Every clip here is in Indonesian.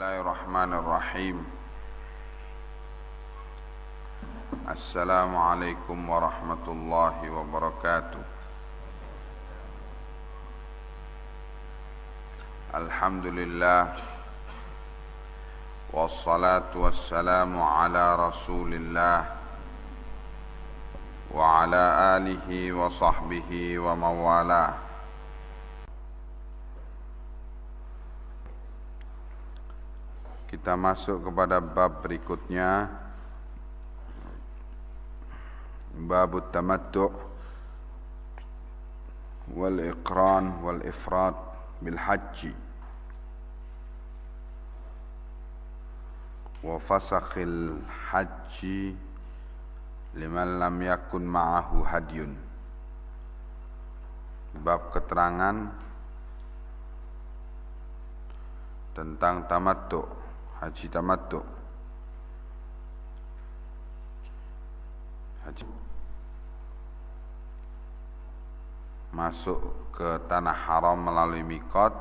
Bismillahirrahmanirrahim. Assalamualaikum warahmatullahi wabarakatuh. Alhamdulillah, wassalatu wassalamu ala rasulillah wa ala alihi wa sahbihi wa mawalah. Kita masuk kepada bab berikutnya, bab tamattu' wal iqran wal ifrad bil haji wa fasakhil haji liman lam yakun ma'ahu hadyun. Bab keterangan tentang tamattu', haji tamattu'. Haji masuk ke tanah haram melalui miqat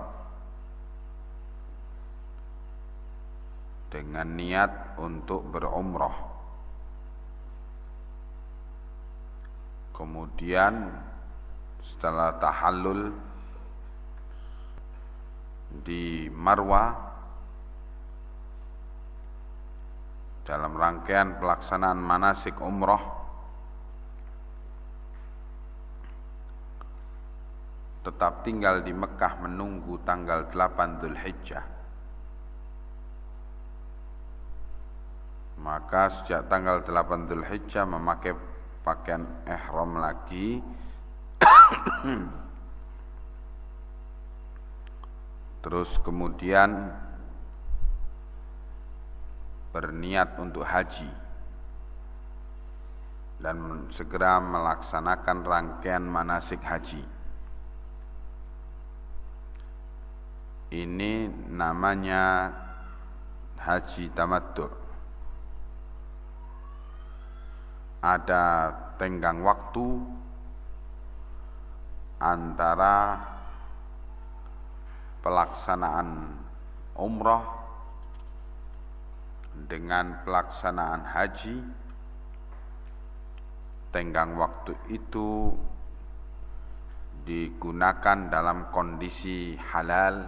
dengan niat untuk berumrah. Kemudian setelah tahallul di Marwah dalam rangkaian pelaksanaan manasik umrah, tetap tinggal di Mekah menunggu tanggal 8 Dzulhijjah. Maka sejak tanggal 8 Dzulhijjah memakai pakaian ihram lagi terus kemudian berniat untuk haji dan segera melaksanakan rangkaian manasik haji. Ini namanya haji tamattu'. Ada tenggang waktu antara pelaksanaan umrah dengan pelaksanaan haji. Tenggang waktu itu digunakan dalam kondisi halal,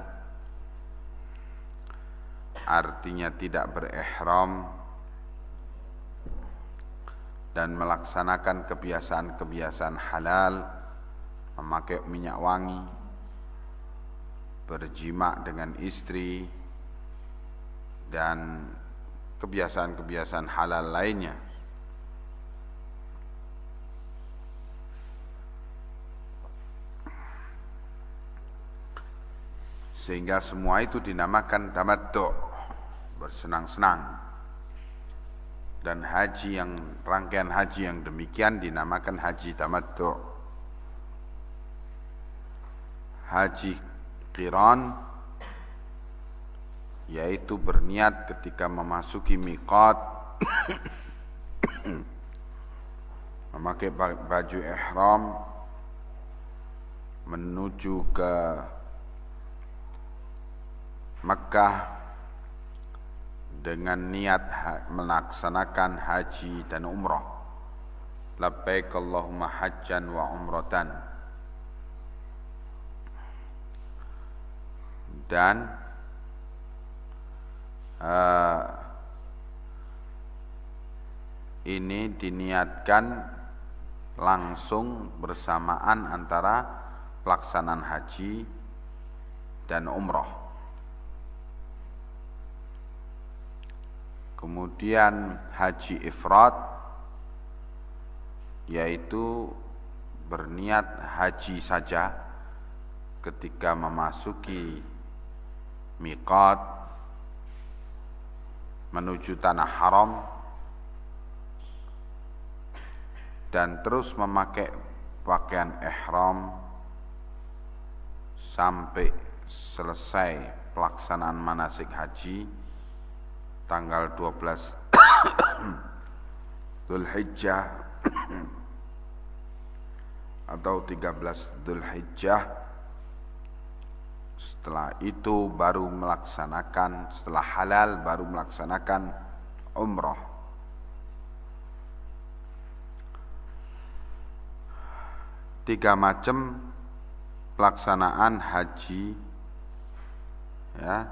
artinya tidak berihram dan melaksanakan kebiasaan-kebiasaan halal, memakai minyak wangi, berjima dengan istri, dan kebiasaan-kebiasaan halal lainnya. Sehingga semua itu dinamakan tamattu', bersenang-senang. Dan haji yang rangkaian haji yang demikian dinamakan haji tamattu'. Haji qiran yaitu berniat ketika memasuki miqat memakai baju ihram menuju ke Makkah dengan niat melaksanakan haji dan umrah. Labbaik Allahumma hajjan wa umratan. Dan ini diniatkan langsung bersamaan antara pelaksanaan haji dan umrah. Kemudian haji ifrad yaitu berniat haji saja ketika memasuki miqat menuju tanah haram dan terus memakai pakaian ihram sampai selesai pelaksanaan manasik haji tanggal 12 Dzulhijjah atau 13 Dzulhijjah Setelah itu baru melaksanakan, setelah halal baru melaksanakan umrah. Tiga macam pelaksanaan haji, ya.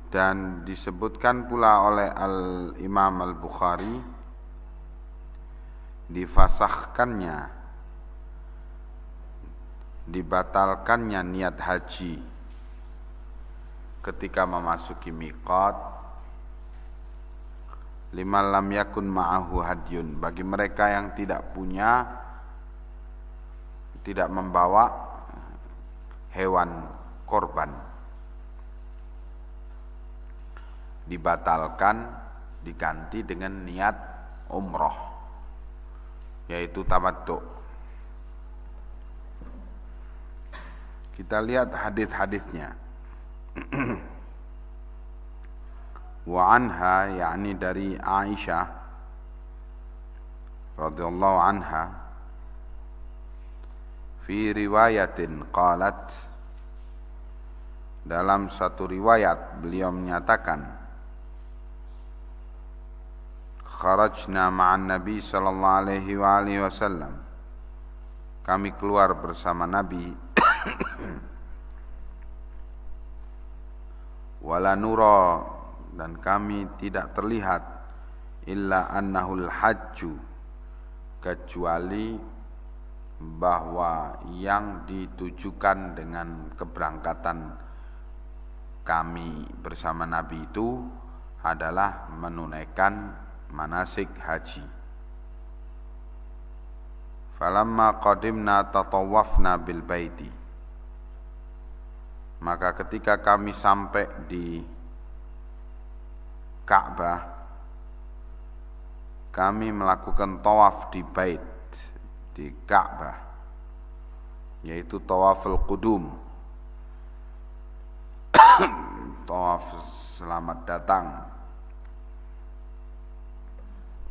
Dan disebutkan pula oleh Al-Imam Al-Bukhari, difasahkannya, dibatalkannya niat haji ketika memasuki miqat, liman lam yakun ma'ahu hadyun, bagi mereka yang tidak membawa hewan korban, dibatalkan, diganti dengan niat umroh, yaitu tamattu. Kita lihat hadis-hadisnya. Wa anha, yakni dari Aisyah radhiyallahu anha, fi riwayatin qalat, dalam satu riwayat beliau menyatakan, kharajna ma'an Nabi sallallahu alaihi wa alihi wasallam, kami keluar bersama Nabi, wala nura, dan kami tidak terlihat, illa annahul hajju, kecuali bahwa yang ditujukan dengan keberangkatan kami bersama Nabi itu adalah menunaikan manasik haji. Falamma qadimna tatawafna bil baiti, maka ketika kami sampai di Ka'bah, kami melakukan tawaf di bait, di Ka'bah, yaitu tawaful qudum, tawaf selamat datang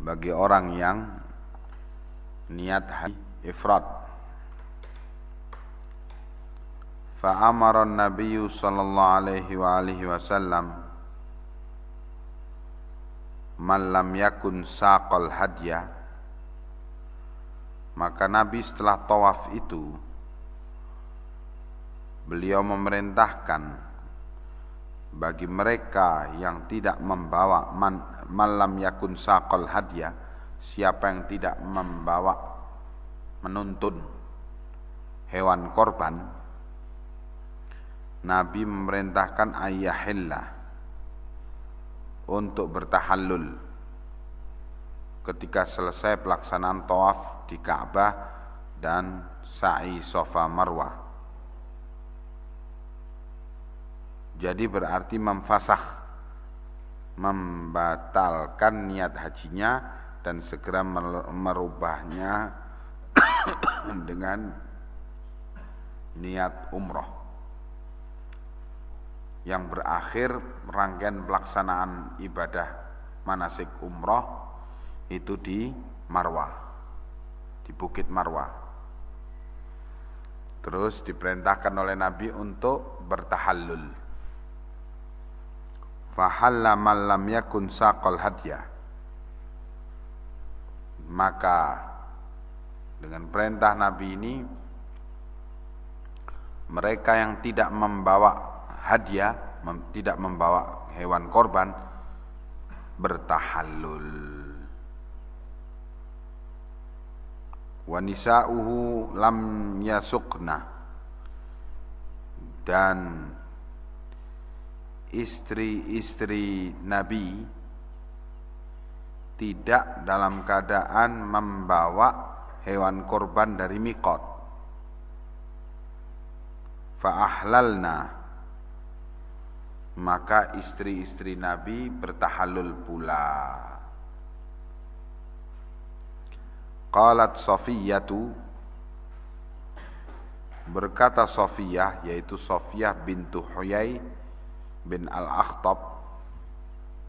bagi orang yang niat haji ifrad. Fa amara an-nabiy sallallahu alaihi wa alihi wasallam man lam yakun saqal hadya, maka Nabi setelah tawaf itu beliau memerintahkan bagi mereka yang tidak membawa man lam yakun saqal hadya, siapa yang tidak membawa, menuntun hewan korban, Nabi memerintahkan ayyahillah, untuk bertahallul ketika selesai pelaksanaan tawaf di Ka'bah dan sa'i Safa Marwah. Jadi berarti memfasakh, membatalkan niat hajinya dan segera merubahnya dengan niat umroh, yang berakhir rangkaian pelaksanaan ibadah manasik umroh itu di Marwah, di Bukit Marwah. Terus diperintahkan oleh Nabi untuk bertahallul. Fahalla man lam yakun saqal hadya, maka dengan perintah Nabi ini, mereka yang tidak membawa hadiah, tidak membawa hewan korban, bertahallul. Wa nisa'uhu lam yasuqna, dan istri-istri Nabi tidak dalam keadaan membawa hewan korban dari miqat. Fa ahlalna, maka istri-istri Nabi bertahallul pula. Qalat Safiyatu, berkata Safiyah, yaitu Safiyah bintu Huyai bin Al-Akhtab,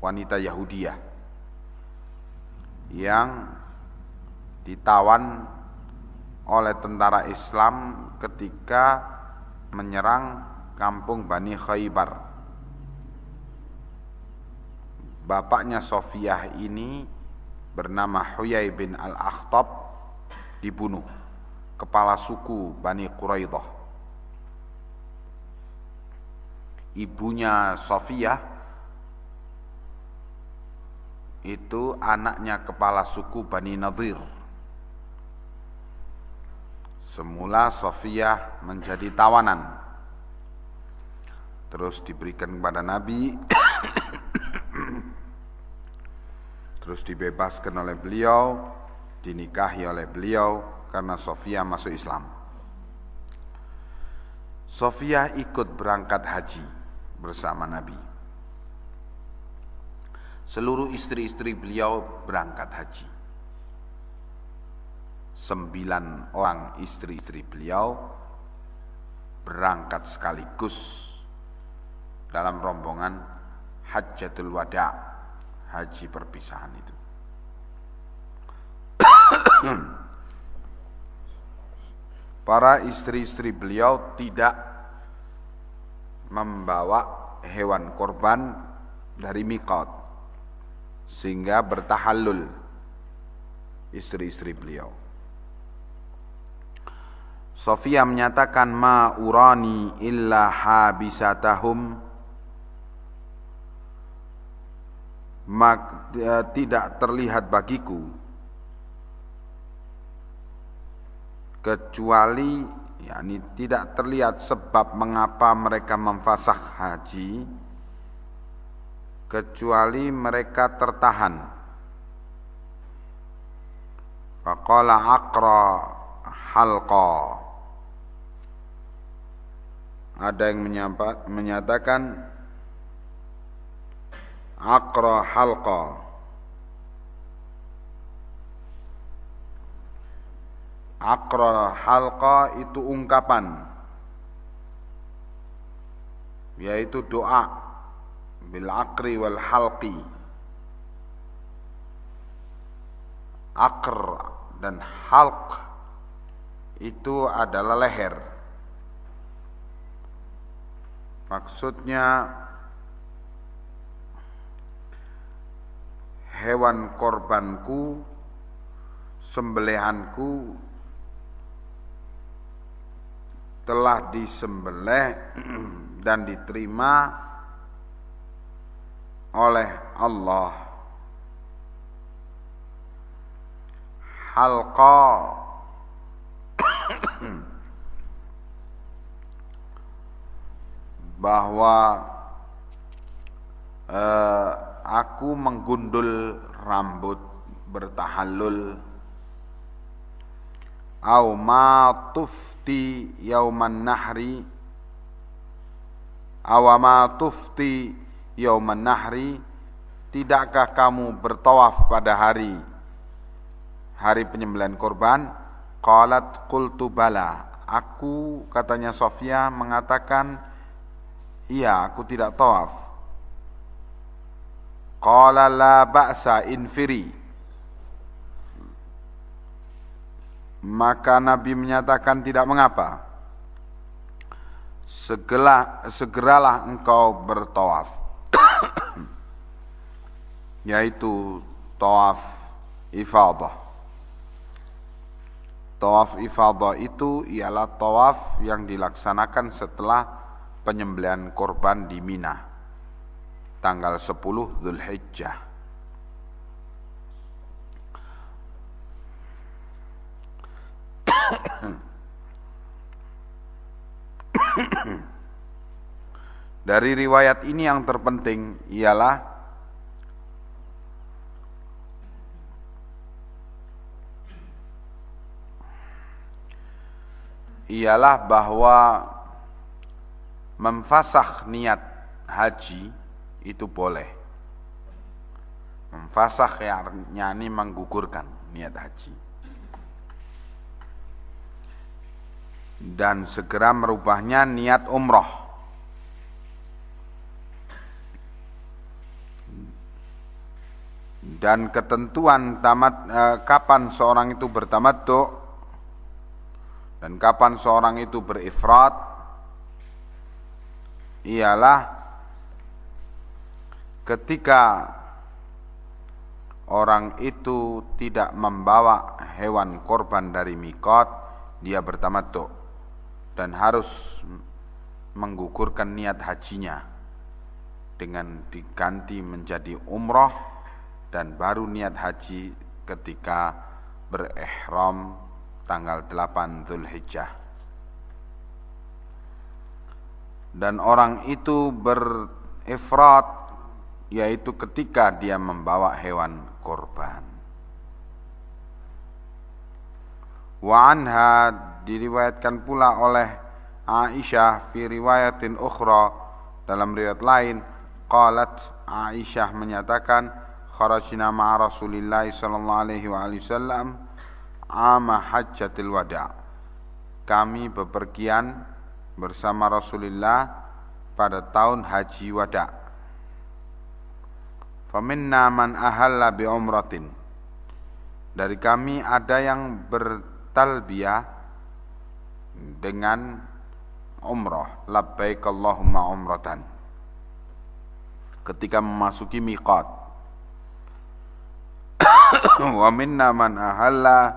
wanita Yahudiyah yang ditawan oleh tentara Islam ketika menyerang kampung Bani Khaybar. Bapaknya Sofiyah ini bernama Huyai bin Al-Akhtab dibunuh, kepala suku Bani Quraidah. Ibunya Sofiyah itu anaknya kepala suku Bani Nadir. Semula Sofiyah menjadi tawanan, terus diberikan kepada Nabi, terus dibebaskan oleh beliau, dinikahi oleh beliau karena Sofiyah masuk Islam. Sofiyah ikut berangkat haji bersama Nabi. Seluruh istri-istri beliau berangkat haji. 9 orang istri-istri beliau berangkat sekaligus dalam rombongan Hajjatul Wada', haji perpisahan itu. Para istri-istri beliau tidak membawa hewan korban dari miqat, sehingga bertahallul istri-istri beliau. Sofiyah menyatakan, ma urani illa habisatahum, tidak terlihat bagiku kecuali, yakni tidak terlihat sebab mengapa mereka memfasakh haji kecuali mereka tertahan. Faqala Aqra halqa. Ada yang menyatakan Aqra halqa. Aqra halqa itu ungkapan, yaitu doa bil aqri wal halqi. Aqr dan halq itu adalah leher. Maksudnya hewan korbanku, sembelihanku telah disembelih dan diterima oleh Allah. Halqa bahwa aku menggundul rambut, bertahallul. Au ma tufti yauman nahri, awama tufti yauman nahri, tidakkah kamu bertawaf pada hari penyembelihan korban? Qalat qultu bala. Aku, katanya Sofiyah, mengatakan, iya, aku tidak tawaf. Qala la ba'sa infiri. Maka Nabi menyatakan, tidak mengapa, segeralah engkau bertawaf. Yaitu tawaf ifadah. Tawaf ifadah itu ialah tawaf yang dilaksanakan setelah penyembelihan korban di Mina, tanggal 10 Dzulhijjah. Dari riwayat ini yang terpenting ialah bahwa memfasakh niat haji itu boleh. Memfasakh yakni menggugurkan niat haji. Dan segera merubahnya niat umrah. Dan ketentuan kapan seorang itu bertamattu Dan kapan seorang itu berifrat? Ialah ketika orang itu tidak membawa hewan korban dari mikot, dia bertamattu dan harus menggugurkan niat hajinya dengan diganti menjadi umrah, dan baru niat haji ketika berihram tanggal 8 Dzulhijjah. Dan orang itu berifrat yaitu ketika dia membawa hewan korban. Wa anha, diriwayatkan pula oleh Aisyah fi riwayatin ukhra, dalam riwayat lain, qalat, Aisyah menyatakan, kharajna ma'a Rasulillah sallallahu alaihi wasallam ama hajjatil wada'. Kami bepergian bersama Rasulullah pada tahun haji wada'. Faminna man ahalla bi umratin. Dari kami ada yang bertalbiyah dengan umrah, labbaik Allahumma umratan, ketika memasuki miqat. Wa minna man ahalla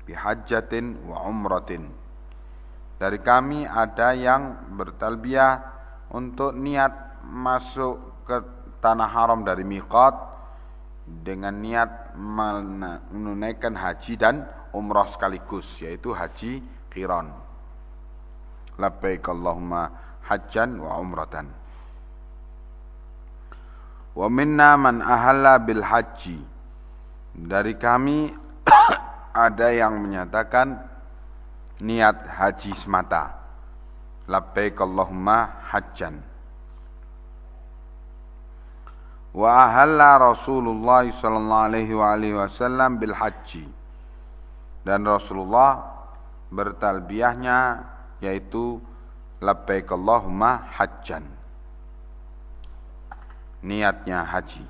bi hajjatin wa umratin. Dari kami ada yang bertalbiyah untuk niat masuk ke tanah haram dari miqat dengan niat menunaikan haji dan umrah sekaligus, yaitu haji qiran. Labbaik Allahumma hajjan wa umratan. Wa minna man ahalla bil haji. Dari kami ada yang menyatakan niat haji semata, labbaik Allahumma hajjan. Wa ahalla Rasulullah sallallahu alaihi wasallam bil haji. Dan Rasulullah bertalbiyahnya yaitu labbaik Allahumma hajjan, niatnya haji.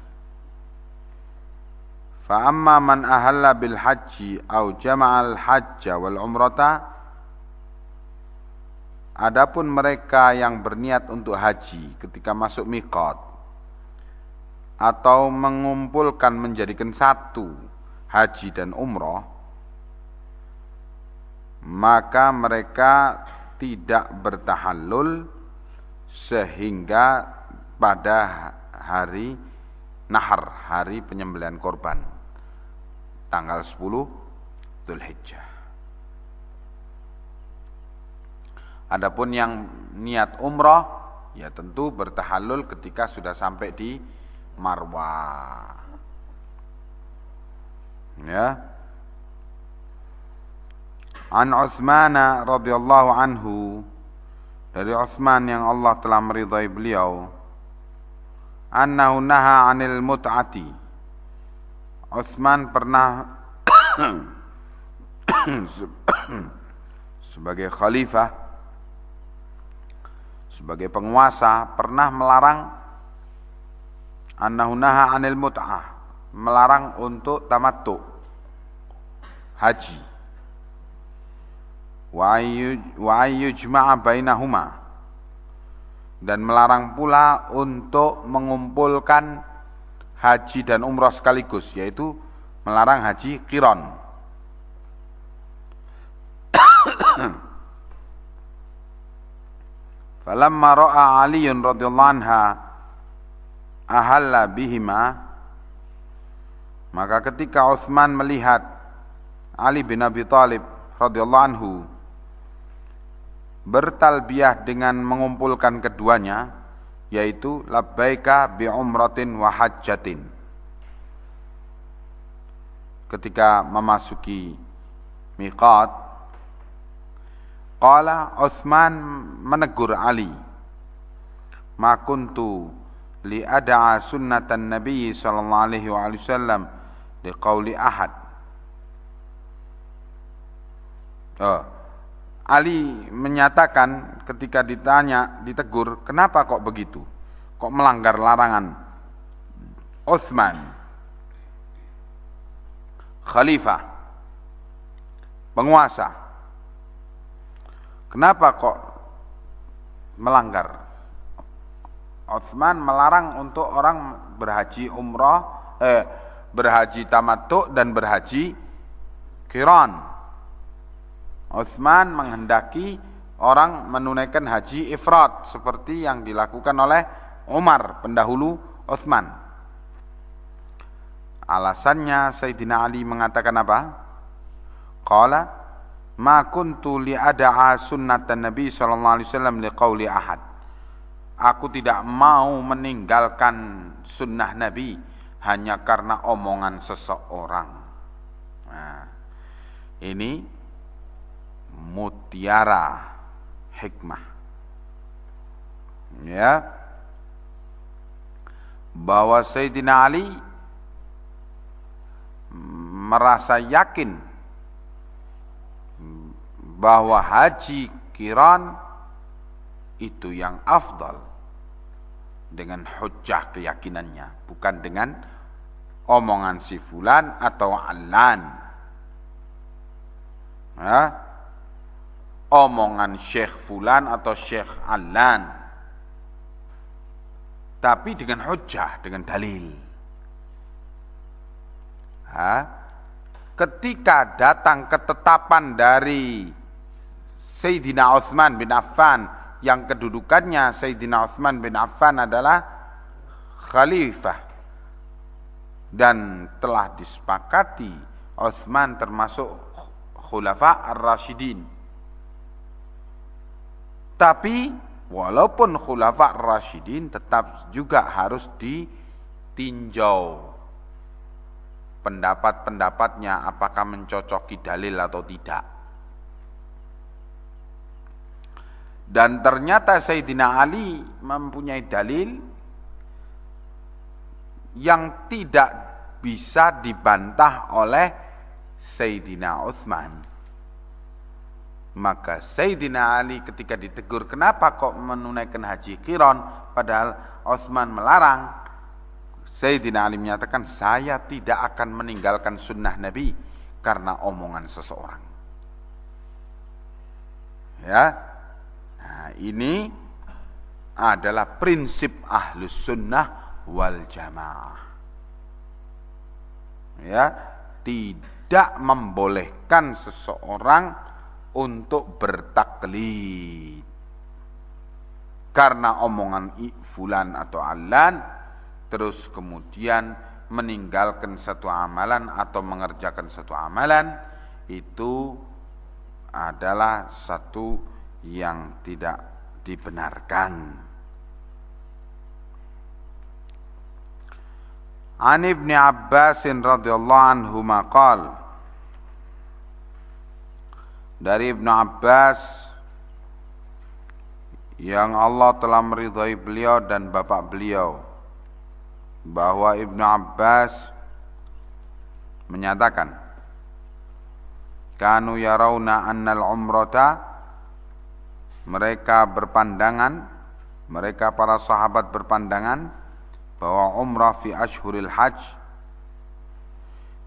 Fa amma man ahalla bil haji au jama'al hajja wal umrata. Adapun mereka yang berniat untuk haji ketika masuk miqat atau mengumpulkan menjadikan satu haji dan umrah, maka mereka tidak bertahallul sehingga pada hari nahar, hari penyembelihan korban, tanggal 10 Dzulhijjah. Adapun yang niat umrah, ya tentu bertahallul ketika sudah sampai di Marwah. Ya. An Utsman radhiyallahu anhu, dari Utsman yang Allah telah meridai beliau, annahu naha 'anil mut'ati. Utsman pernah sebagai khalifah, sebagai penguasa, pernah melarang annahu naha 'anil mut'ah, melarang untuk tamattu haji, wa ayyujma'a bainahuma, dan melarang pula untuk mengumpulkan haji dan umrah sekaligus, yaitu melarang haji qiran. Falamma ra'a Aliun radhiyallahu anha ahalla bihima, maka ketika Utsman melihat Ali bin Abi Thalib radhiyallahu anhu bertalbiyah dengan mengumpulkan keduanya, yaitu labbaika bi umratin wa hajjatin, ketika memasuki miqat, qala Utsman menegur Ali, ma kuntu li ad'a sunnatan Nabi sallallahu alaihi wasallam li qauli ahad. Ali menyatakan ketika ditegur, kenapa kok begitu? Kok melanggar larangan Utsman, khalifah, penguasa? Kenapa kok melanggar? Utsman melarang untuk orang berhaji umrah, berhaji tamattu dan berhaji qiran. Utsman menghendaki orang menunaikan haji ifrad seperti yang dilakukan oleh Umar pendahulu Utsman. Alasannya Sayyidina Ali mengatakan apa? Qala ma kuntu li'ada'a sunnatan Nabi sallallahu alaihi wasallam liqauli ahad. Aku tidak mau meninggalkan sunnah Nabi hanya karena omongan seseorang. Nah, ini mutiara hikmah. Ya. Bahwa Sayyidina Ali merasa yakin bahwa haji qiran itu yang afdal dengan hujjah keyakinannya, bukan dengan omongan si fulan atau alan. Ya. Omongan syekh fulan atau syekh alan, tapi dengan hujjah, dengan dalil. Ketika datang ketetapan dari Sayyidina Utsman bin Affan, yang kedudukannya Sayyidina Utsman bin Affan adalah khalifah, dan telah disepakati Utsman termasuk khulafa ar-rasyidin. Tapi walaupun khulafa ar-rasyidin tetap juga harus ditinjau pendapat-pendapatnya apakah mencocoki dalil atau tidak. Dan ternyata Sayyidina Ali mempunyai dalil yang tidak bisa dibantah oleh Sayyidina Utsman. Maka Sayyidina Ali ketika ditegur, kenapa kok menunaikan haji qiran padahal Utsman melarang, Sayyidina Ali menyatakan, saya tidak akan meninggalkan sunnah Nabi karena omongan seseorang. Ya. Nah, ini adalah prinsip Ahlus Sunnah wal Jamaah. Ya, tidak membolehkan seseorang untuk bertaklid karena omongan fulan atau alan, terus kemudian meninggalkan satu amalan atau mengerjakan satu amalan, itu adalah satu yang tidak dibenarkan. An Ibnu Abbas radhiyallahu anhu maqal, dari Ibnu Abbas yang Allah telah meridhai beliau dan bapak beliau, bahwa Ibnu Abbas menyatakan, kanu yarawna annal umrata, mereka berpandangan, mereka para sahabat berpandangan bahwa umrah fi ashhuril hajj,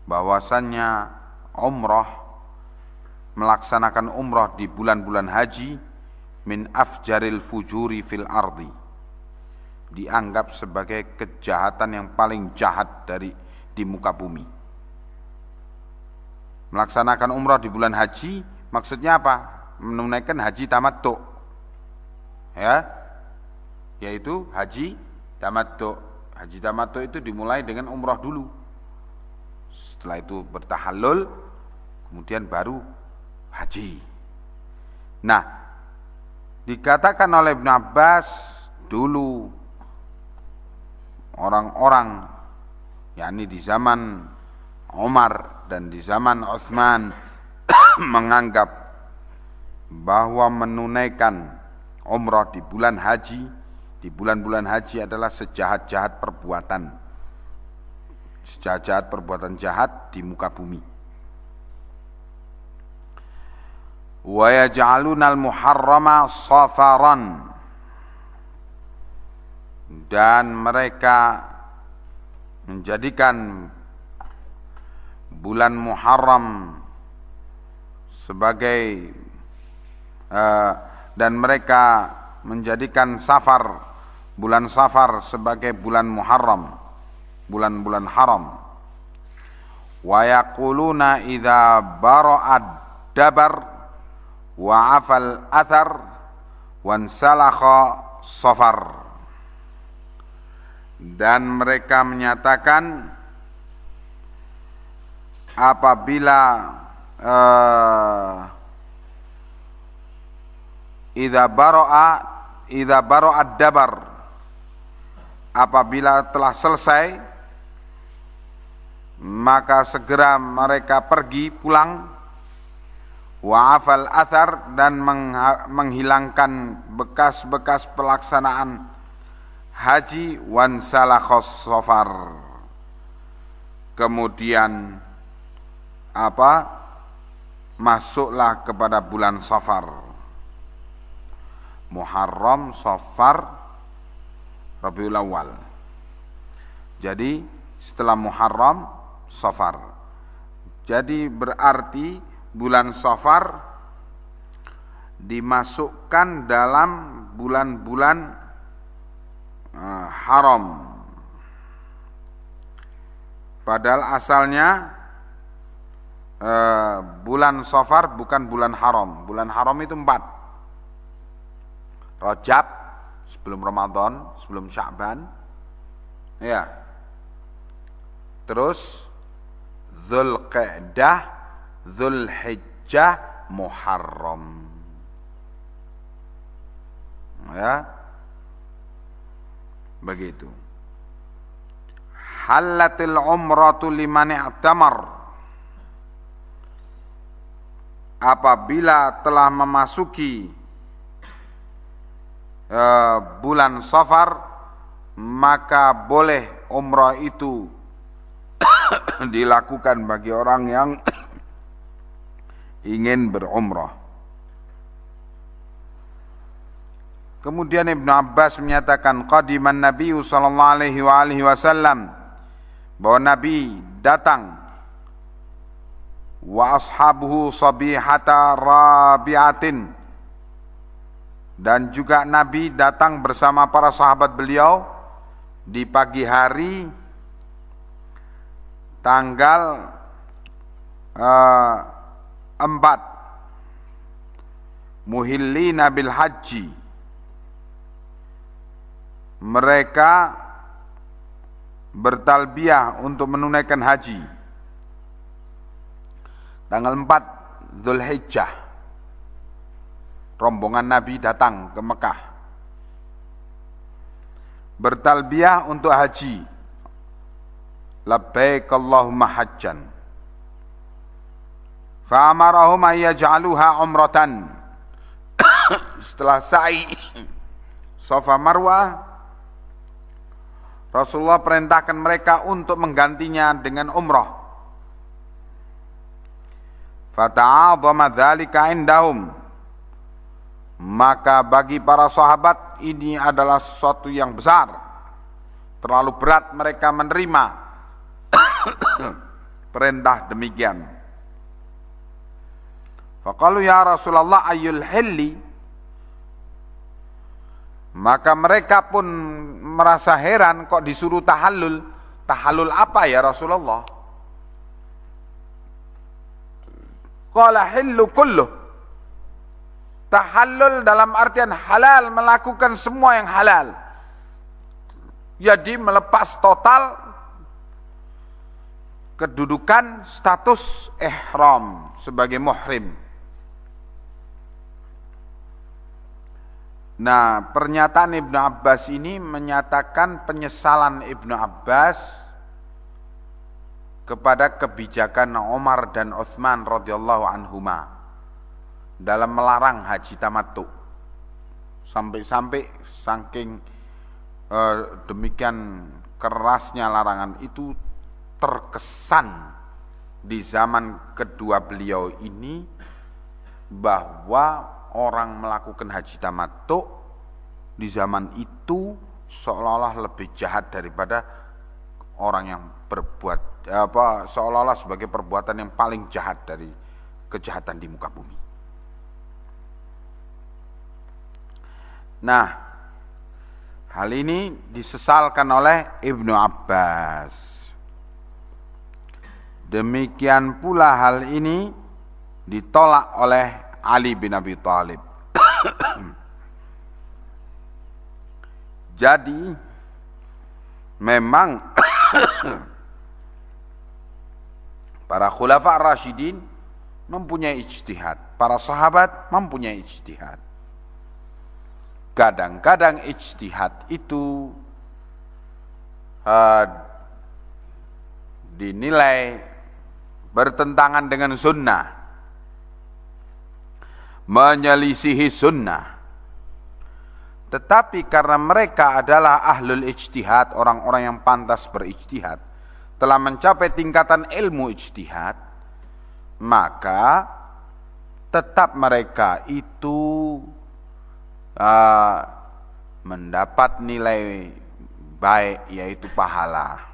bahwasannya umrah, melaksanakan umrah di bulan-bulan haji, min afjaril fujuri fil ardi, dianggap sebagai kejahatan yang paling jahat di muka bumi. Melaksanakan umrah di bulan haji maksudnya apa? Menunaikan haji tamattu, ya, yaitu haji tamattu. Haji tamattu itu dimulai dengan umrah dulu, setelah itu bertahallul, kemudian baru haji. Nah, dikatakan oleh Ibnu Abbas, dulu orang-orang, yakni di zaman Umar dan di zaman Utsman menganggap bahwa menunaikan umrah di bulan haji, di bulan-bulan haji adalah sejahat-jahat perbuatan, sejahat-jahat perbuatan jahat di muka bumi. Wa yaj'aluna al-muharrama safaran, dan mereka menjadikan bulan Muharram sebagai dan mereka menjadikan bulan Safar sebagai bulan Muharram, bulan-bulan haram. Wa yaquluna idza bara'ad dabar wa afal athar wan salakha safar. Dan mereka menyatakan apabila idza bara'ad dabar, apabila telah selesai maka segera mereka pergi pulang. Wa afal athar, dan menghilangkan bekas-bekas pelaksanaan haji. Wan salakhos safar, kemudian masuklah kepada bulan Safar. Muharram, Safar, Rabiul Awal. Jadi setelah Muharram, Safar. Jadi berarti bulan Safar dimasukkan dalam bulan-bulan haram. Padahal asalnya bulan Safar bukan bulan haram. Bulan haram itu 4. Rajab sebelum Ramadan, sebelum Sya'ban. Ya. Terus Dzulqa'dah, Dzulhijjah, Muharram. Ya. Begitu. Halatil umratu liman i'tamar. Apabila telah memasuki bulan Safar, maka boleh umrah itu dilakukan bagi orang yang ingin berumrah. Kemudian Ibnu Abbas menyatakan qadiman Nabi sallallahu alaihi wasallam, bahwa Nabi datang, wa ashabuhu sabihata rabi'atin, dan juga Nabi datang bersama para sahabat beliau di pagi hari tanggal 4 muhillina bil haji. Mereka bertalbiyah untuk menunaikan haji. Tanggal 4 Dzulhijjah rombongan Nabi datang ke Mekah, bertalbiyah untuk haji. Labbaik Allahumma hajjan. Fa'amarahum ayyaj'aluha umratan. Setelah sa'i Safa Marwah, Rasulullah perintahkan mereka untuk menggantinya dengan umrah. Fata'adhama dzalika indahum. Maka bagi para sahabat ini adalah sesuatu yang besar. Terlalu berat mereka menerima perintah demikian. Faqalu ya Rasulullah ayyul hilli. Maka mereka pun merasa heran, kok disuruh tahallul. Tahallul apa ya Rasulullah? Qala hillu kulluh. Tahallul dalam artian halal, melakukan semua yang halal. Jadi melepas total kedudukan status ihram sebagai muhrim. Nah, pernyataan Ibnu Abbas ini menyatakan penyesalan Ibnu Abbas kepada kebijakan Umar dan Utsman radhiyallahu anhuma dalam melarang haji tamattu. Sampai-sampai saking demikian kerasnya larangan itu terkesan di zaman kedua beliau ini bahwa orang melakukan haji tamattu di zaman itu seolah-olah lebih jahat daripada orang yang berbuat seolah-olah sebagai perbuatan yang paling jahat dari kejahatan di muka bumi. Nah, hal ini disesalkan oleh Ibnu Abbas. Demikian pula hal ini ditolak oleh Ali bin Abi Thalib. Jadi memang para khulafa ar-rasyidin mempunyai ijtihad, para sahabat mempunyai ijtihad. Kadang-kadang ijtihad itu dinilai bertentangan dengan sunnah, menyelisihi sunnah. Tetapi karena mereka adalah ahlul ijtihad, orang-orang yang pantas berijtihad, telah mencapai tingkatan ilmu ijtihad, maka tetap mereka itu mendapat nilai baik, yaitu pahala.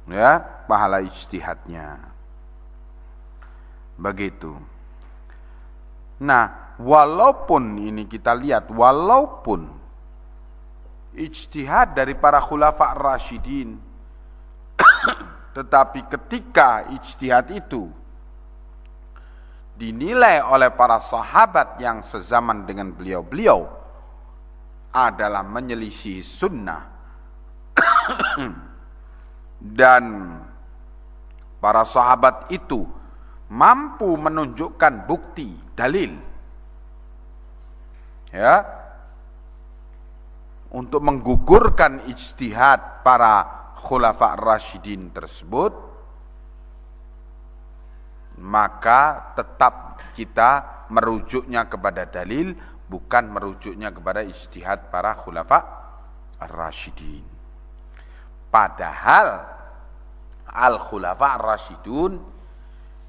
Ya, pahala ijtihadnya. Begitu. Nah, walaupun ini kita lihat, walaupun ijtihad dari para khulafa ar-rasyidin, tetapi ketika ijtihad itu dinilai oleh para sahabat yang sezaman dengan beliau-beliau adalah menyelisih sunnah, dan para sahabat itu mampu menunjukkan bukti, dalil, ya, untuk menggugurkan ijtihad para khulafa ar-rasyidin tersebut, maka tetap kita merujuknya kepada dalil, bukan merujuknya kepada ijtihad para khulafa ar-rasyidin. Padahal al-khulafa ar-rasyidun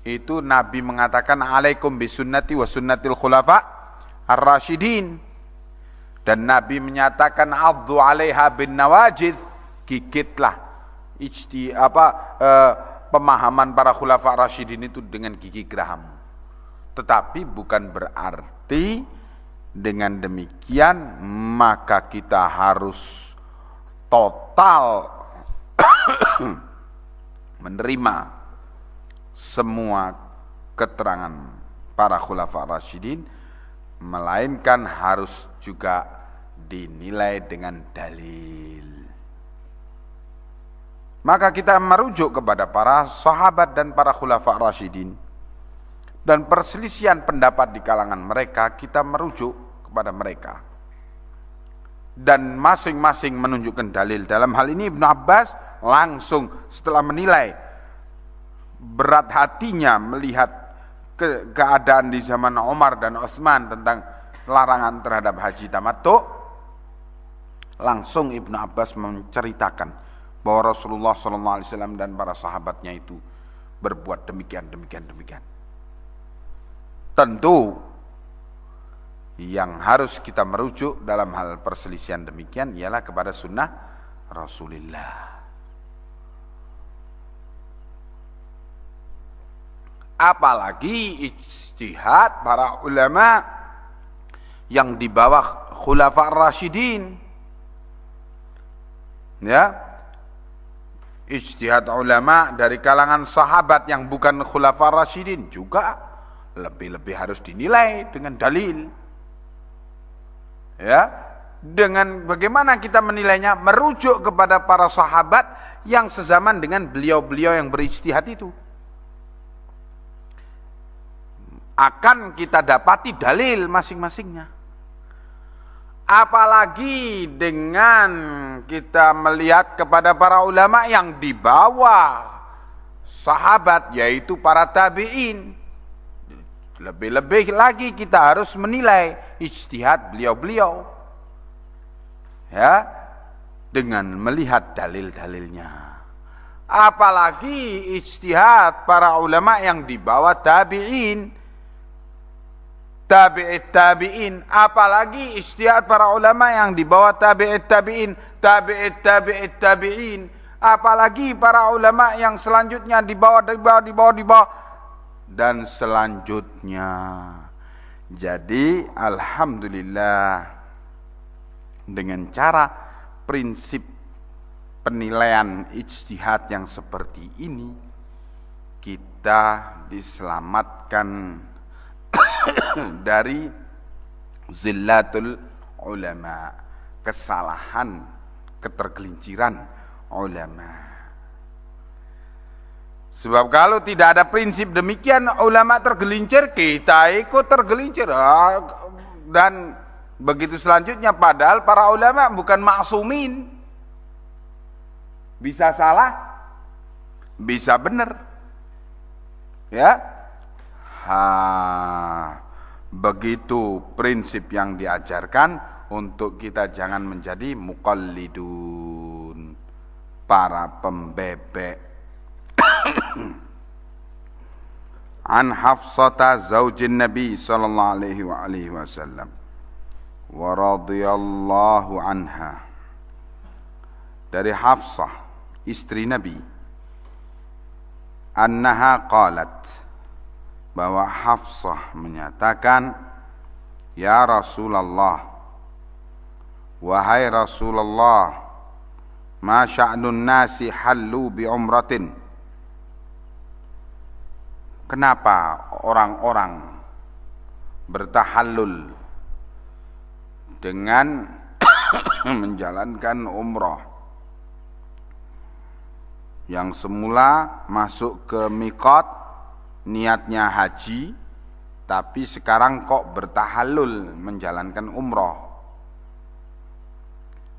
itu Nabi mengatakan alaikum bisunnati wa sunnatil khulafa ar-rasyidin, dan Nabi menyatakan addu 'alaiha bin nawajid, gigitlah pemahaman para khulafa ar-rasyidin itu dengan gigi geraham. Tetapi bukan berarti dengan demikian maka kita harus total menerima semua keterangan para khulafa ar-rasyidin, melainkan harus juga dinilai dengan dalil. Maka kita merujuk kepada para sahabat dan para khulafa ar-rasyidin, dan perselisihan pendapat di kalangan mereka kita merujuk kepada mereka, dan masing-masing menunjukkan dalil. Dalam hal ini Ibnu Abbas langsung setelah menilai berat hatinya melihat keadaan di zaman Umar dan Utsman tentang larangan terhadap haji tamattu, langsung Ibnu Abbas menceritakan bahwa Rasulullah SAW dan para sahabatnya itu berbuat demikian. Tentu yang harus kita merujuk dalam hal perselisihan demikian ialah kepada sunnah Rasulullah. Apalagi ijtihad para ulama yang di bawah khulafa ar-rasyidin, ya, ijtihad ulama dari kalangan sahabat yang bukan khulafa ar-rasyidin juga lebih-lebih harus dinilai dengan dalil. Ya, dengan bagaimana kita menilainya? Merujuk kepada para sahabat yang sezaman dengan beliau-beliau yang berijtihad itu. Akan kita dapati dalil masing-masingnya. Apalagi dengan kita melihat kepada para ulama yang di bawah sahabat, yaitu para tabi'in. Lebih-lebih lagi kita harus menilai ijtihad beliau-beliau, ya, dengan melihat dalil-dalilnya. Apalagi ijtihad para ulama yang di bawah tabi'in, tabi'in, apalagi ijtihad para ulama yang di bawah tabi'in, tabi'in, apalagi para ulama yang selanjutnya di bawah, dan selanjutnya, Jadi alhamdulillah dengan cara prinsip penilaian ijtihad yang seperti ini kita diselamatkan dari zillatul ulama, kesalahan, ketergelinciran ulama. Sebab kalau tidak ada prinsip demikian, ulama tergelincir, kita ikut tergelincir. Dan begitu selanjutnya, padahal para ulama bukan maksumin. Bisa salah, bisa benar. Ya, begitu prinsip yang diajarkan untuk kita jangan menjadi muqallidun, para pembebek. An Hafsata zaujin Nabi sallallahu alaihi wasallam wa radhiyallahu anha, dari Hafsah istri Nabi, annaha qalat, bahwa Hafsah menyatakan, ya Rasulullah, wahai Rasulullah, ma sya'nun nasi hallu bi umratin, kenapa orang-orang bertahallul dengan menjalankan umrah, yang semula masuk ke miqat niatnya haji, tapi sekarang kok bertahallul menjalankan umrah.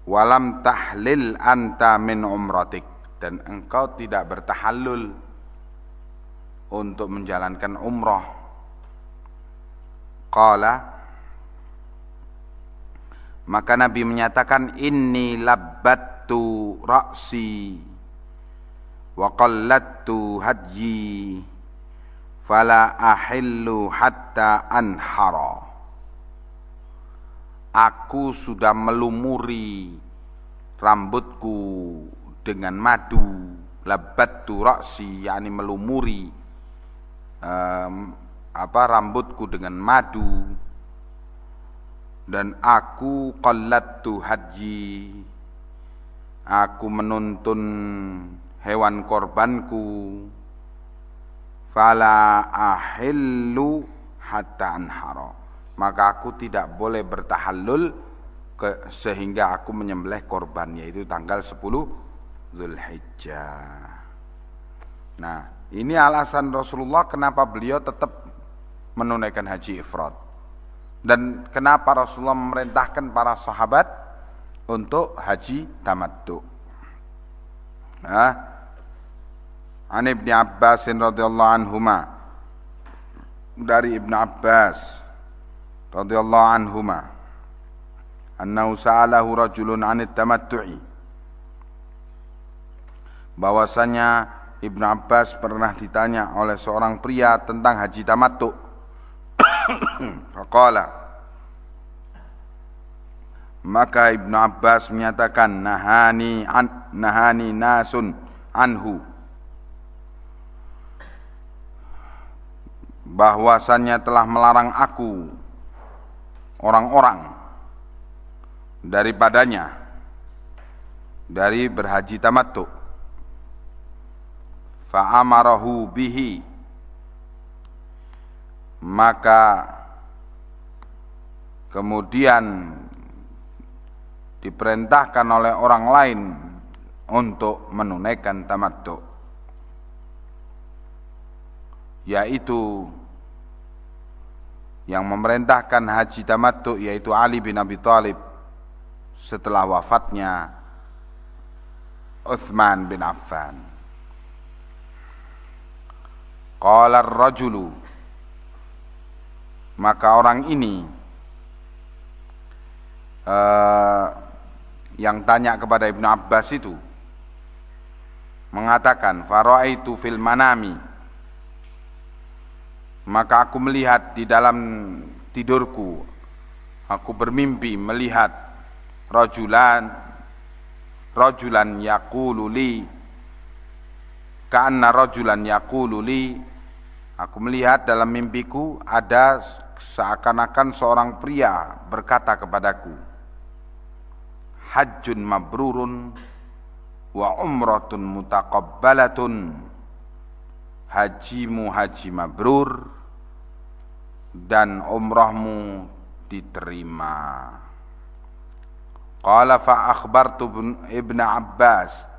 Walam tahlil anta min umratik, dan engkau tidak bertahallul untuk menjalankan umrah. Qala, maka Nabi menyatakan, inni labbattu ra'si wa qallattu hadyi fala ahillu hatta anhara. Aku sudah melumuri rambutku dengan madu. Labbattu ra'si, yakni melumuri rambutku dengan madu, dan aku qallattu hadyi, aku menuntun hewan korbanku, fala ahillu hatta anhara, maka aku tidak boleh bertahallul sehingga aku menyembelih korban, yaitu tanggal 10 Zulhijjah. Nah, ini alasan Rasulullah kenapa beliau tetap menunaikan haji ifrad, dan kenapa Rasulullah memerintahkan para sahabat untuk haji tamattu. An Ibnu Abbas radhiyallahu anhuma, dari Ibnu Abbas radhiyallahu anhuma, annahu sa'alahu rajulun 'anit tamattu'i, bahwasanya Ibnu Abbas pernah ditanya oleh seorang pria tentang haji tamattu. Faqala, maka Ibnu Abbas menyatakan, nahani nasun anhu, bahwasannya telah melarang aku orang-orang daripadanya, dari berhaji tamattu. Fa'amarahu bihi, maka kemudian diperintahkan oleh orang lain untuk menunaikan tamattu, yaitu yang memerintahkan haji tamattu yaitu Ali bin Abi Thalib setelah wafatnya Utsman bin Affan. Qala ar-rajulu, maka orang ini yang tanya kepada Ibnu Abbas itu mengatakan, faraitu fil manami, maka aku melihat di dalam tidurku, aku bermimpi melihat rajulan yaqulu li, ka'anna rajulan yaqulu li, aku melihat dalam mimpiku ada seakan-akan seorang pria berkata kepadaku, hajjun mabrurun wa umratun mutaqabbalatun, hajimu haji mabrur dan umrahmu diterima. Qala fa akhbartu Ibn Abbas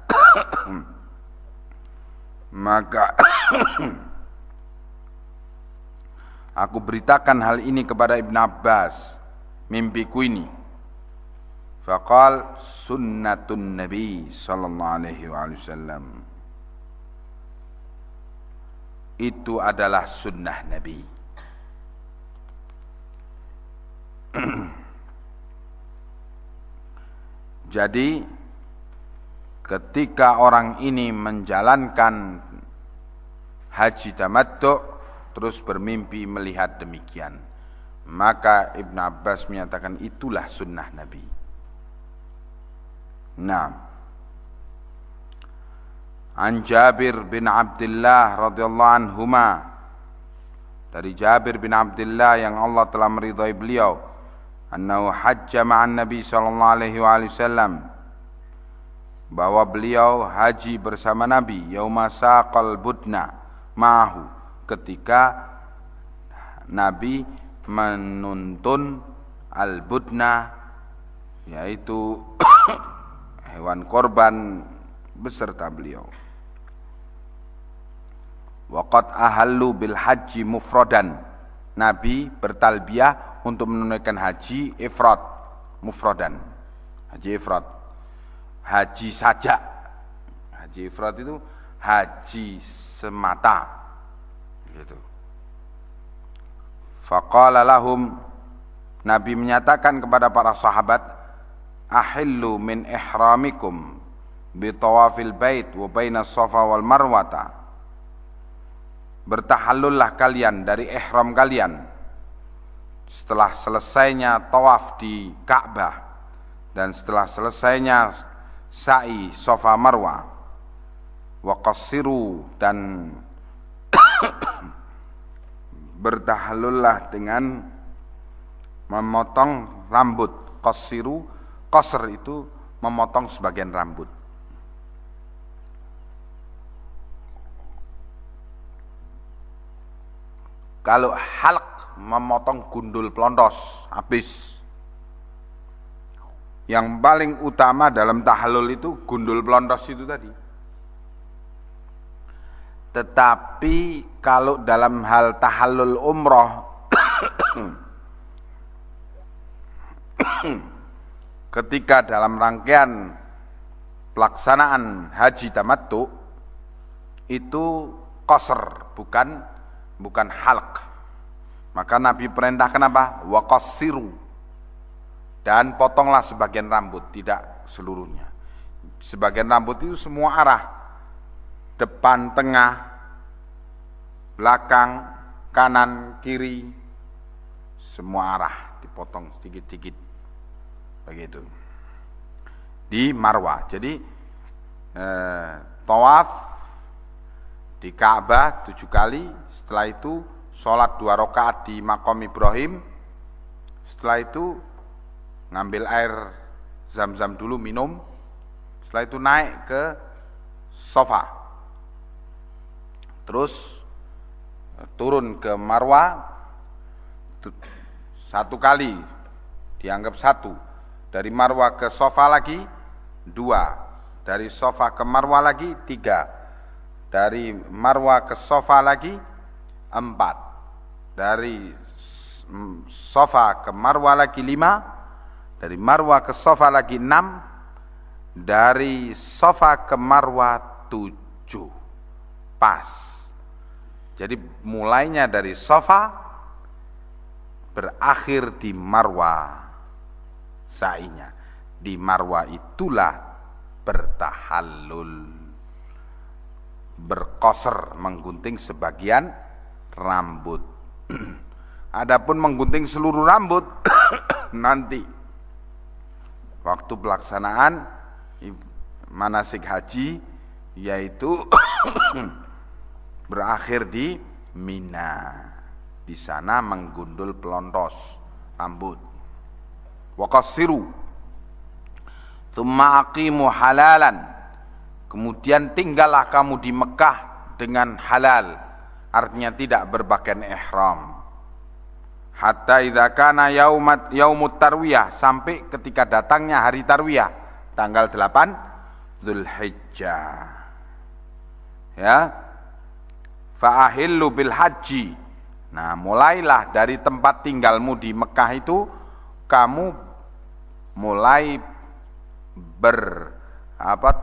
maka aku beritakan hal ini kepada Ibn Abbas, mimpiku ini. Faqal sunnatun Nabi sallallahu alaihi wasallam, itu adalah sunnah Nabi. Jadi ketika orang ini menjalankan haji tamattu terus bermimpi melihat demikian, maka Ibn Abbas menyatakan itulah sunnah Nabi. Nah, an Jabir bin Abdullah radhiyallahu anhuma, dari Jabir bin Abdullah yang Allah telah meridhai beliau, annahu hajja ma'an Nabi sallallahu alaihi wasallam, bahwa beliau haji bersama Nabi yauma saqal budna ma'ahu, ketika Nabi menuntun al-budna, yaitu hewan korban beserta beliau. Waqad ahallu bil haji mufradan, Nabi bertalbiyah untuk menunaikan haji ifrad, mufradan, haji ifrad, haji saja. Haji ifrad itu haji semata, gitu. Faqala lahum, Nabi menyatakan kepada para sahabat, ahillu min ihramikum bi tawafil bait wa baina safa wal marwata, bertahallullah kalian dari ihram kalian setelah selesainya tawaf di Ka'bah dan setelah selesainya sa'i Safa Marwa, wa qassiru, dan bertahallullah dengan memotong rambut. Qassiru, qasr itu memotong sebagian rambut. Kalau halq memotong gundul pelontos habis. Yang paling utama dalam tahallul itu gundul pelontos itu tadi. Tetapi kalau dalam hal tahallul umroh ketika dalam rangkaian pelaksanaan haji tamattu itu qasr, bukan halq. Maka Nabi perintahkan apa? Wa qassiru, dan potonglah sebagian rambut, tidak seluruhnya. Sebagian rambut itu semua arah, depan, tengah, belakang, kanan, kiri, semua arah dipotong sedikit-sedikit. Begitu. Di Marwah. Jadi tawaf di Ka'bah 7 kali, setelah itu sholat 2 rakaat di Maqam Ibrahim, setelah itu ngambil air Zam-Zam dulu minum, setelah itu naik ke Safa, terus turun ke Marwah 1 kali, dianggap 1. Dari Marwah ke Safa lagi 2, dari Safa ke Marwah lagi 3, dari Marwah ke Safa lagi 4, dari Safa ke Marwah lagi 5, dari Marwah ke Safa lagi 6, dari Safa ke Marwah 7. Pas. Jadi mulainya dari Safa, berakhir di Marwah sa'inya. Di Marwah itulah bertahallul, berqasr, menggunting sebagian rambut. Adapun menggunting seluruh rambut nanti waktu pelaksanaan manasik haji, yaitu berakhir di Mina. Di sana menggundul pelontos rambut. Wa qassiru. Tsumma aqimu halalan. Kemudian tinggallah kamu di Mekah dengan halal. Artinya tidak berpakaian ihram. Hatta idza kana yaumut tarwiyah, sampai ketika datangnya hari tarwiyah tanggal 8 Dzulhijjah. Ya. Fa ahillu bil haji. Nah, mulailah dari tempat tinggalmu di Mekah itu kamu mulai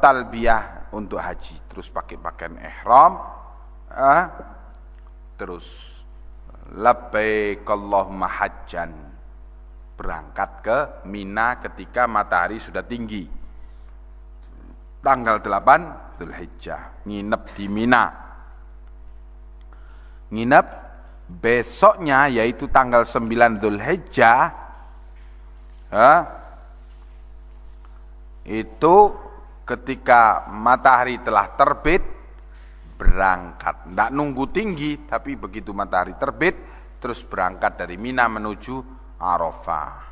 talbiyah untuk haji, terus pakai pakaian ihram, terus labbaik Allahumma hajjan, berangkat ke Mina ketika matahari sudah tinggi. Tanggal 8 Dzulhijjah, nginep di Mina. Nginep besoknya yaitu tanggal 9 Dzulhijjah, itu ketika matahari telah terbit berangkat, tidak nunggu tinggi, tapi begitu matahari terbit terus berangkat dari Mina menuju Arafah.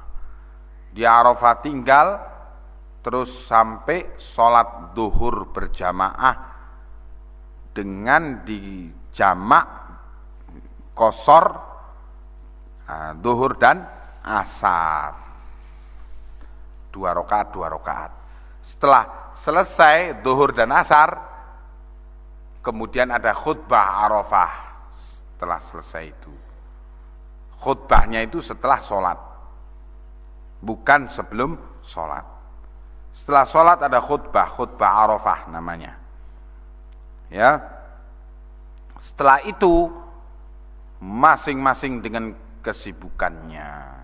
Di Arafah tinggal terus sampai sholat duhur berjamaah dengan dijamak qashar duhur dan asar, 2 rakaat. Setelah selesai duhur dan asar, kemudian ada khutbah Arafah. Setelah selesai itu, khutbahnya itu setelah sholat, bukan sebelum sholat. Setelah sholat ada khutbah Arafah namanya. Ya. Setelah itu masing-masing dengan kesibukannya.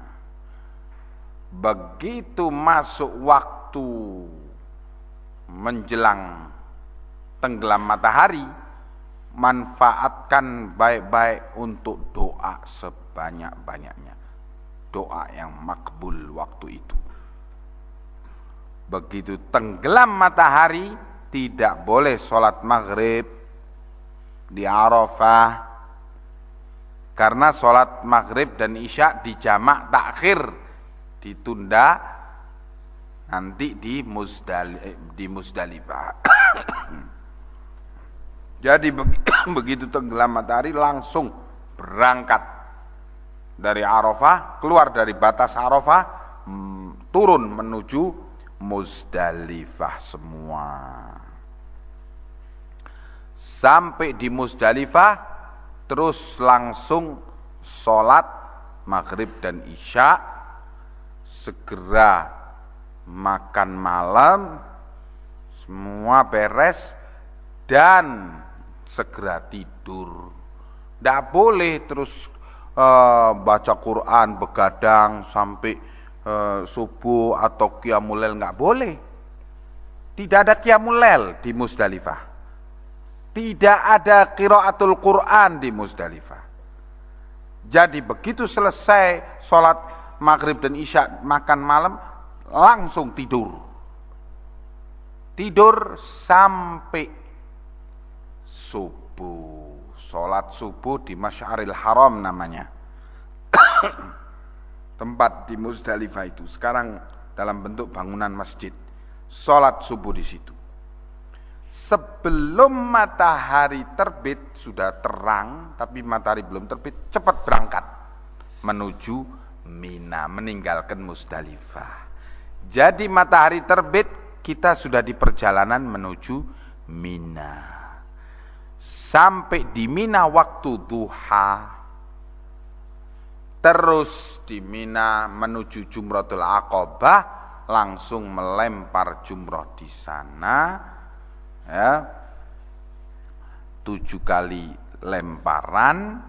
Begitu masuk waktu menjelang tenggelam matahari, manfaatkan baik-baik untuk doa sebanyak-banyaknya. Doa yang makbul waktu itu. Begitu tenggelam matahari, tidak boleh sholat maghrib di Arafah, karena sholat maghrib dan isya dijamak takhir, ditunda nanti di Muzdalifah. Jadi begitu tenggelam matahari langsung berangkat dari Arafah, keluar dari batas Arafah, turun menuju Muzdalifah semua. Sampai di Muzdalifah terus langsung sholat maghrib dan isya, segera makan malam, semua beres, dan segera tidur. Tidak boleh terus baca Quran begadang sampai subuh atau qiyamul lail, nggak boleh. Tidak ada qiyamul lail di Muzdalifah. Tidak ada qiraatul Quran di Muzdalifah. Jadi begitu selesai sholat maghrib dan isya, makan malam, langsung tidur. Tidur sampai subuh. Sholat subuh di Masy'aril Haram namanya. Tempat di Muzdalifah itu. Sekarang dalam bentuk bangunan masjid. Sholat subuh di situ. Sebelum matahari terbit, sudah terang, tapi matahari belum terbit, cepat berangkat menuju Mina, meninggalkan Muzdalifah. Jadi matahari terbit, kita sudah di perjalanan menuju Mina. Sampai di Mina waktu duha, terus di Mina menuju Jumratul Aqabah, langsung melempar jumroh di sana. Ya, 7 kali lemparan,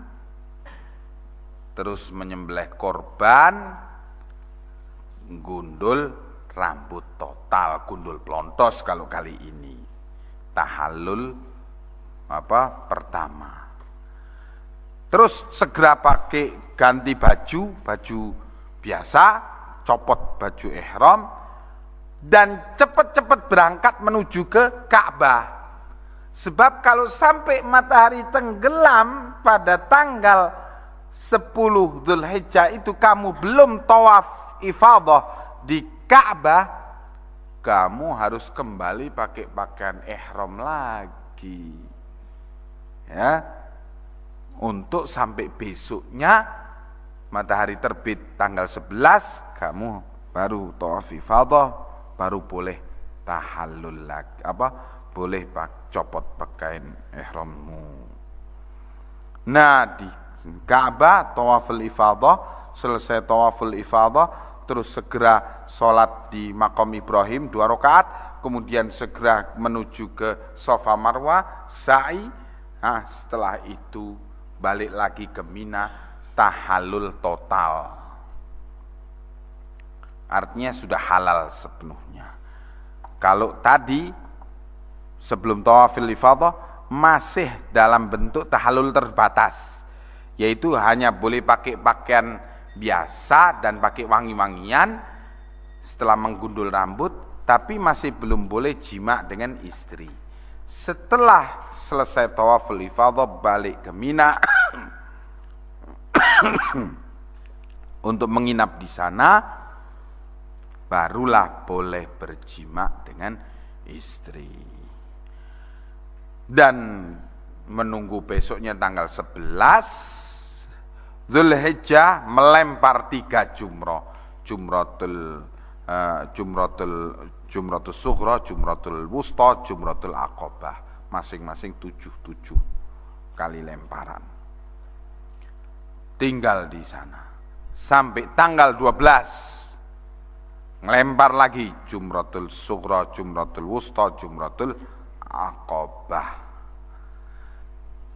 terus menyembelih korban, gundul rambut total, gundul pelontos kalau kali ini. Tahallul pertama. Terus segera pakai ganti baju biasa, copot baju ihram, dan cepat-cepat berangkat menuju ke Ka'bah. Sebab kalau sampai matahari tenggelam pada tanggal 10 Dzulhijjah itu kamu belum tawaf ifadah di Ka'bah, kamu harus kembali pakai pakaian ihram lagi. Ya. Untuk sampai besoknya matahari terbit tanggal 11 kamu baru tawaf ifadah, baru boleh tahallul lagi, boleh copot pakaian ihrammu. Nah, di Ka'bah tawaful ifadah, selesai tawaful ifadah terus segera sholat di Maqam Ibrahim 2 rakaat, kemudian segera menuju ke Safa Marwah, sa'i. Nah, setelah itu balik lagi ke Mina, tahallul total. Artinya sudah halal sepenuhnya. Kalau tadi sebelum tawaful ifadah masih dalam bentuk tahallul terbatas, yaitu hanya boleh pakai pakaian biasa dan pakai wangi-wangian setelah menggundul rambut, tapi masih belum boleh jima dengan istri. Setelah selesai tawaful ifadah balik ke Mina untuk menginap di sana, barulah boleh berjima dengan istri. Dan menunggu besoknya tanggal 11 Dzulhijjah melempar 3 jumrah. Jumratul sughra, jumratul wusta, jumratul aqabah. Masing-masing 7 kali lemparan. Tinggal di sana sampai tanggal 12. Ngelempar lagi jumratul sughra, jumratul wusta, jumratul aqabah.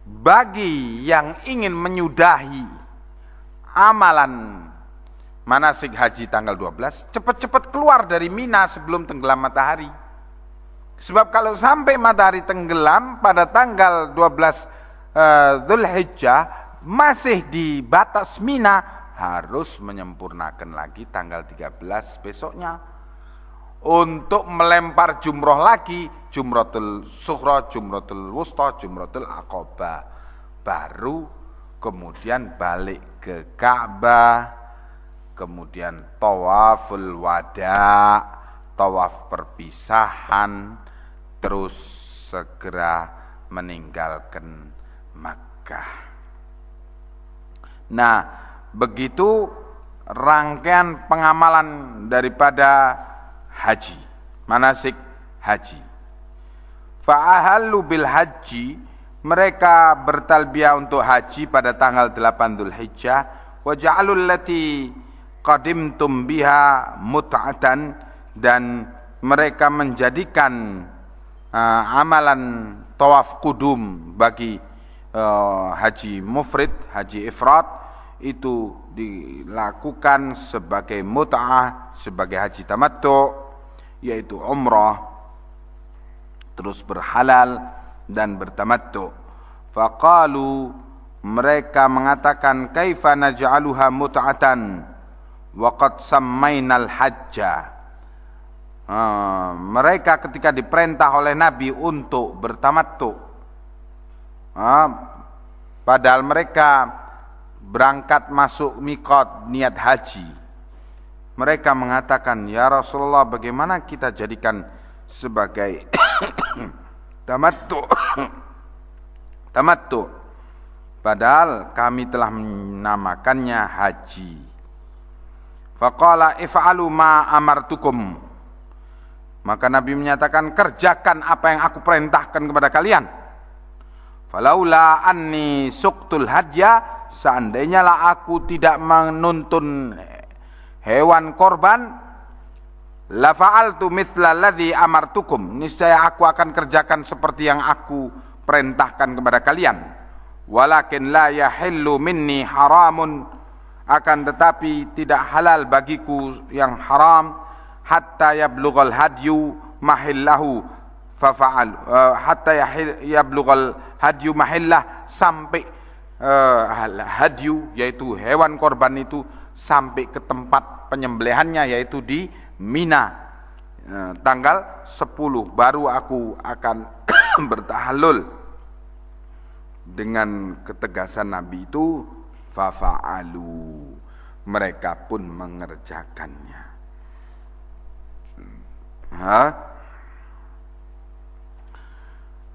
Bagi yang ingin menyudahi amalan manasik haji tanggal 12, cepat-cepat keluar dari Mina sebelum tenggelam matahari. Sebab kalau sampai matahari tenggelam pada tanggal 12 Dzulhijjah masih di batas Mina, harus menyempurnakan lagi tanggal 13 besoknya untuk melempar jumroh lagi, jumratul sughra, jumratul wusta, jumratul aqabah. Baru kemudian balik ke Ka'bah, kemudian tawaful wada, tawaf perpisahan, terus segera meninggalkan Makkah. Nah, begitu rangkaian pengamalan daripada haji, manasik haji. Fa'ahallu bil haji, mereka bertalbiyah untuk haji pada tanggal 8 Dzulhijjah, wa ja'alul lati qadimtum biha mut'atan, dan mereka menjadikan amalan tawaf kudum bagi haji mufrid, haji ifrat itu dilakukan sebagai mut'ah, sebagai haji tamattu, yaitu umrah terus berhalal dan bertamattu. Faqalu, mereka mengatakan, kaifa naj'aluha mut'atan wa qad sammainal hajja. Mereka ketika diperintah oleh Nabi untuk bertamattu, padahal mereka berangkat masuk miqat niat haji, mereka mengatakan, ya Rasulullah, bagaimana kita jadikan sebagai tamattu, padahal kami telah menamakannya haji. Faqala if'alu ma amartukum, maka Nabi menyatakan, kerjakan apa yang aku perintahkan kepada kalian. Falaula anni suqtul hadya, seandainya lah aku tidak menuntun hewan korban, la fa'altu mithla alladhi amartukum, niscaya aku akan kerjakan seperti yang aku perintahkan kepada kalian. Walakin la yahillu minni haramun, akan tetapi tidak halal bagiku yang haram, hatta yablughal hadyu mahillahu fafa'al, hatta yablughal hadyu mahillah, sampai hadyu yaitu hewan korban itu sampai ke tempat penyembelihannya, yaitu di Mina. Tanggal 10 baru aku akan bertahallul. Dengan ketegasan Nabi itu, fafa'alu, mereka pun mengerjakannya.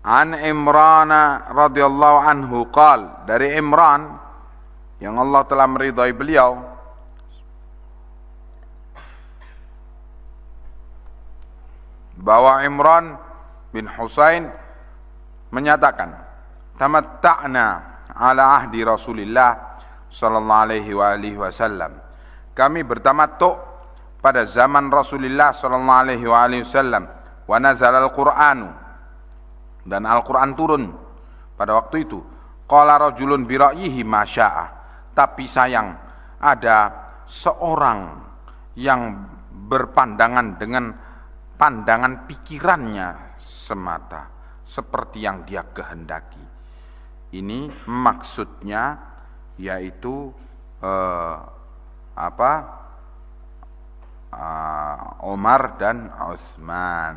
An Imran radhiyallahu anhu qal, dari Imran yang Allah telah meridhai beliau, bahwa Imran bin Husain menyatakan, tamatta'na ala ahdi Rasulillah sallallahu alaihi wasallam, kami bertamattu pada zaman Rasulullah sallallahu alaihi wasallam, wa nazala al-Qur'anu, dan Al-Quran turun pada waktu itu. Qala rajulun bi ra'yihi ma syaa, tapi sayang ada seorang yang berpandangan dengan pandangan pikirannya semata, seperti yang dia kehendaki. Ini maksudnya yaitu Umar dan Utsman.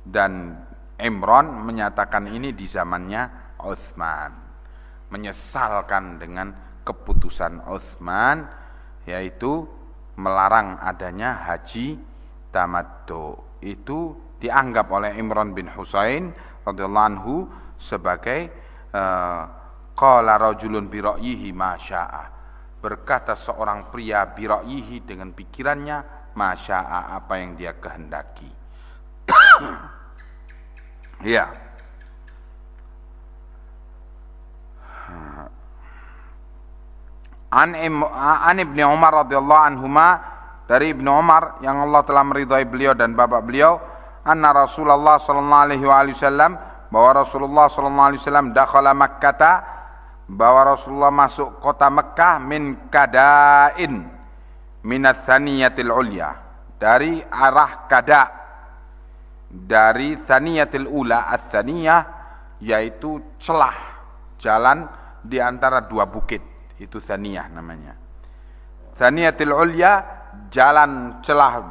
Dan Imran menyatakan ini di zamannya Utsman, menyesalkan dengan keputusan Utsman, yaitu melarang adanya haji tamattu. Itu dianggap oleh Imran bin Husain radhiyallahu anhu sebagai qala rajulun bi ra'yihi ma syaa, berkata seorang pria bi ra'yihi, dengan pikirannya, ma syaa, apa yang dia kehendaki. Ya. An Ibnu Umar radhiyallahu anhuma, dari Ibnu Umar yang Allah telah meridhai beliau dan bapak beliau, anna Rasulullah sallallahu alaihi wasallam, bahwa Rasulullah sallallahu alaihi wasallam dakhala Makkah, bahwa Rasulullah masuk kota Mekah, min Kadain minats Thaniyatil Ulya, dari arah Kada, dari Thaniyatil Ula. Ats-Tsaniyah yaitu celah jalan di antara dua bukit, itu Tsaniyah namanya. Thaniyatil Ulya, jalan celah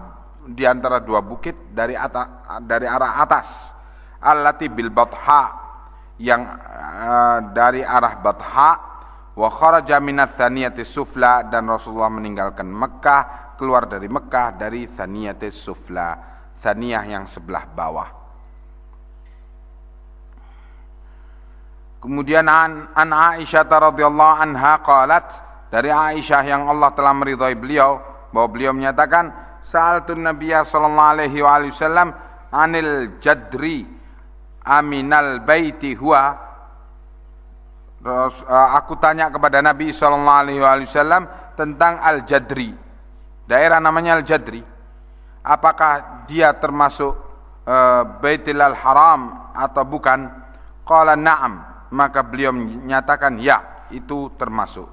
di antara dua bukit dari arah atas. Allati bil Batha, yang dari arah Batha. Wa kharaja minats Thaniyatis Sufla, dan Rasulullah meninggalkan Mekah, keluar dari Mekah dari Thaniyatis Sufla, Tsaniyah yang sebelah bawah. Kemudian an Aisyah radhiyallahu anha qalat, dari Aisyah yang Allah telah meridhai beliau, bahwa beliau menyatakan, sa'altun nabiyya sallallahu alaihi wasallam anil jadri aminal baiti huwa, aku tanya kepada Nabi sallallahu alaihi wasallam tentang al-Jadri, daerah namanya al-Jadri, apakah dia termasuk Baitul Haram atau bukan? Qala na'am, maka beliau menyatakan ya, itu termasuk.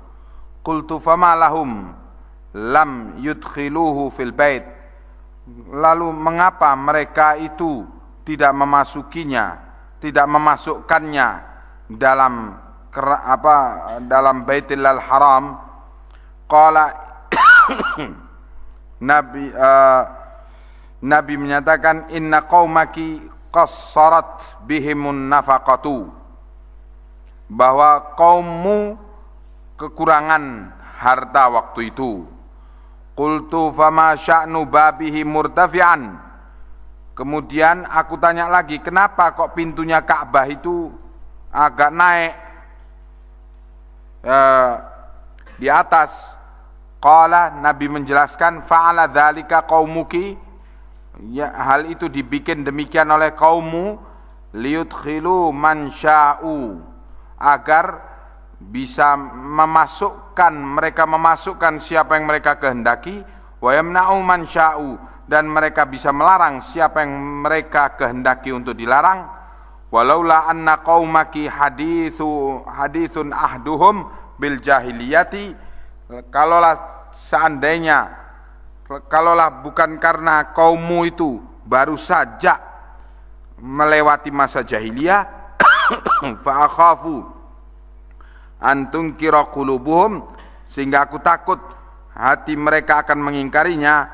Qultu fama lahum lam yudkhiluhu fil bait, lalu mengapa mereka itu tidak memasukinya, tidak memasukkannya dalam dalam Baitul Haram? Qala Nabi menyatakan, inna qaumaki qassarat bihimun nafaqatu, bahwa kaummu kekurangan harta waktu itu. Qultu fama sya'nu babihi murtafi'an, kemudian aku tanya lagi, kenapa kok pintunya Ka'bah itu agak naik di atas? Qala, Nabi menjelaskan, fa'ala dzalika qaumuki, ya, hal itu dibikin demikian oleh kaummu, liyudkhilu man sya'u, agar bisa mereka memasukkan siapa yang mereka kehendaki, wa yamna'u man sya'u, dan mereka bisa melarang siapa yang mereka kehendaki untuk dilarang. Walaula anna qaumaki hadithun ahduhum bil jahiliyati, kalaulah bukan karena kaummu itu baru saja melewati masa jahiliyah, fa akhafu an tunkira qulubuhum, sehingga aku takut hati mereka akan mengingkarinya,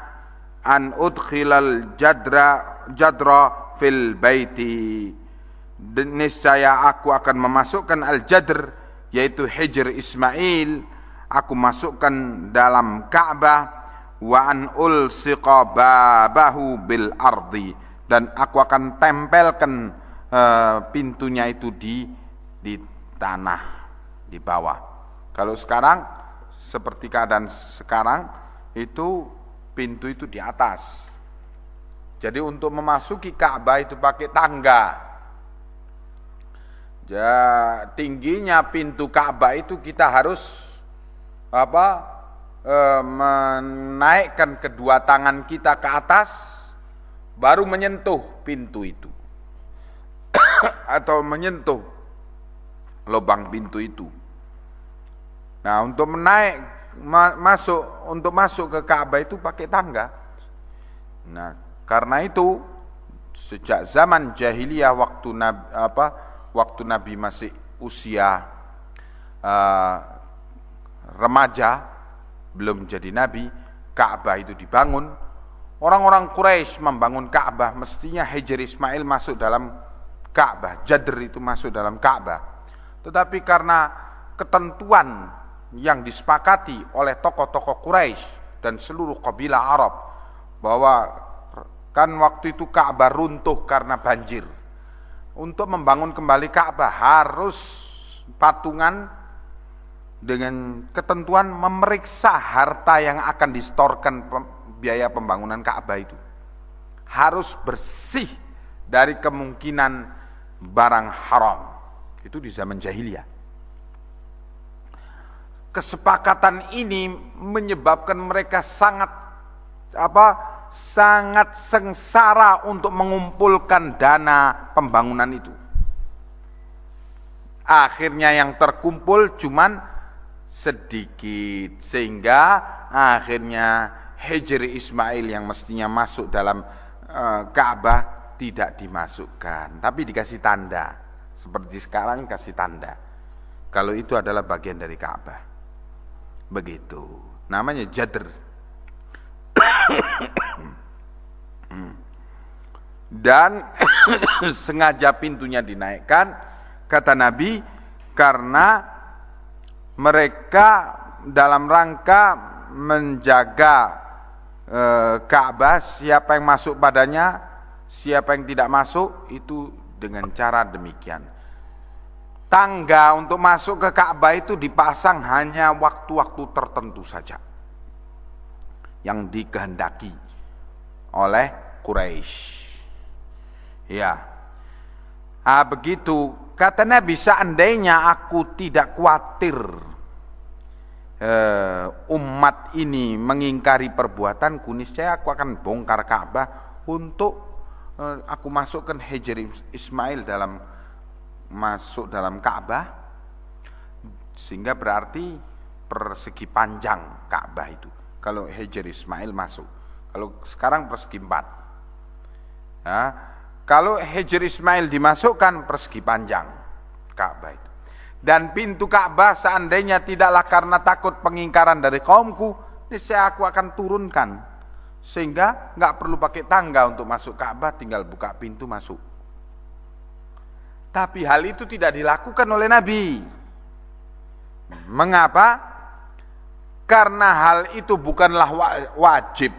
an udkhilal jadra fil baiti, niscaya aku akan memasukkan al-jadr, yaitu Hijr Ismail, aku masukkan dalam Ka'bah, wa an ulsiqa babahu bil ardi, dan aku akan tempelkan pintunya itu di tanah, di bawah. Kalau sekarang seperti keadaan sekarang itu pintu itu di atas. Jadi untuk memasuki Ka'bah itu pakai tangga. Tingginya pintu Ka'bah itu kita harus menaikkan kedua tangan kita ke atas baru menyentuh pintu itu atau menyentuh lubang pintu itu. Nah, untuk masuk ke Ka'bah itu pakai tangga. Nah, karena itu sejak zaman jahiliyah waktu Nabi masih usia remaja, belum jadi Nabi, Ka'bah itu dibangun. Orang-orang Quraisy membangun Ka'bah, mestinya Hijr Ismail masuk dalam Ka'bah, Jadr itu masuk dalam Ka'bah. Tetapi karena ketentuan yang disepakati oleh tokoh-tokoh Quraisy dan seluruh kabilah Arab, bahwa kan waktu itu Ka'bah runtuh karena banjir. Untuk membangun kembali Ka'bah harus patungan dengan ketentuan memeriksa harta yang akan disetorkan biaya pembangunan Ka'bah itu. Harus bersih dari kemungkinan barang haram. Itu di zaman jahiliyah. Kesepakatan ini menyebabkan mereka sangat sengsara untuk mengumpulkan dana pembangunan itu. Akhirnya yang terkumpul cuman sedikit, sehingga akhirnya Hijr Ismail yang mestinya masuk dalam Ka'bah tidak dimasukkan, tapi dikasih tanda. Seperti sekarang kasih tanda kalau itu adalah bagian dari Ka'bah. Begitu. Namanya Jadr. Dan sengaja pintunya dinaikkan, kata Nabi, karena mereka dalam rangka menjaga Ka'bah, siapa yang masuk padanya, siapa yang tidak masuk, itu dengan cara demikian. Tangga untuk masuk ke Ka'bah itu dipasang hanya waktu-waktu tertentu saja yang dikehendaki oleh Quraisy. Ya. Begitu kata Nabi, seandainya aku tidak khawatir umat ini mengingkari perbuatanku, niscaya aku akan bongkar Ka'bah untuk aku masukkan Hijr Ismail masuk dalam Ka'bah, sehingga berarti persegi panjang Ka'bah itu kalau Hijr Ismail masuk. Kalau sekarang persegi 4. Ya, kalau Hijr Ismail dimasukkan persegi panjang Ka'bah itu. Dan pintu Ka'bah seandainya tidaklah karena takut pengingkaran dari kaumku, niscaya aku akan turunkan, sehingga nggak perlu pakai tangga untuk masuk Ka'bah, tinggal buka pintu masuk. Tapi hal itu tidak dilakukan oleh Nabi. Mengapa? Karena hal itu bukanlah wajib,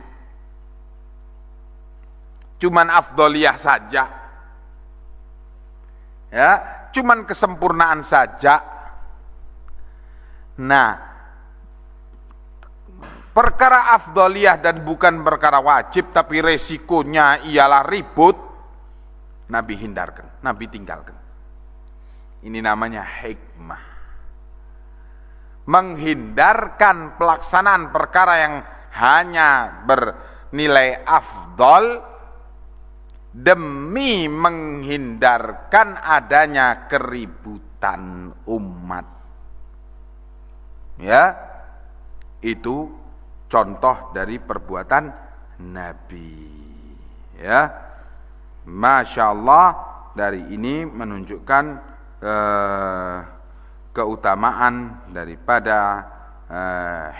cuman afdoliyah saja. Ya, cuman kesempurnaan saja. Nah, perkara afdoliyah dan bukan perkara wajib, tapi resikonya ialah ribut, Nabi hindarkan, Nabi tinggalkan. Ini namanya hikmah. Menghindarkan pelaksanaan perkara yang hanya bernilai afdol demi menghindarkan adanya keributan umat. Ya, itu contoh dari perbuatan Nabi. Ya, Masya Allah, dari ini menunjukkan keutamaan daripada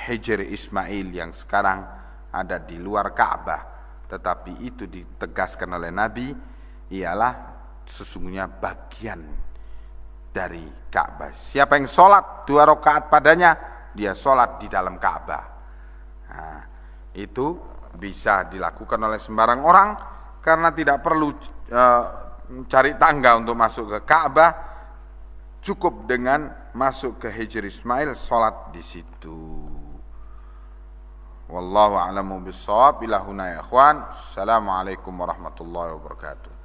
Hijr Ismail yang sekarang ada di luar Ka'bah, tetapi itu ditegaskan oleh Nabi ialah sesungguhnya bagian dari Ka'bah. Siapa yang sholat 2 rakaat padanya, dia sholat di dalam Ka'bah. Nah, itu bisa dilakukan oleh sembarang orang karena tidak perlu cari tangga untuk masuk ke Ka'bah, cukup dengan masuk ke Hijr Ismail, sholat di situ. Wallahu a'lamu bissawab. Ila huna ya ikhwan. Assalamualaikum warahmatullahi wabarakatuh.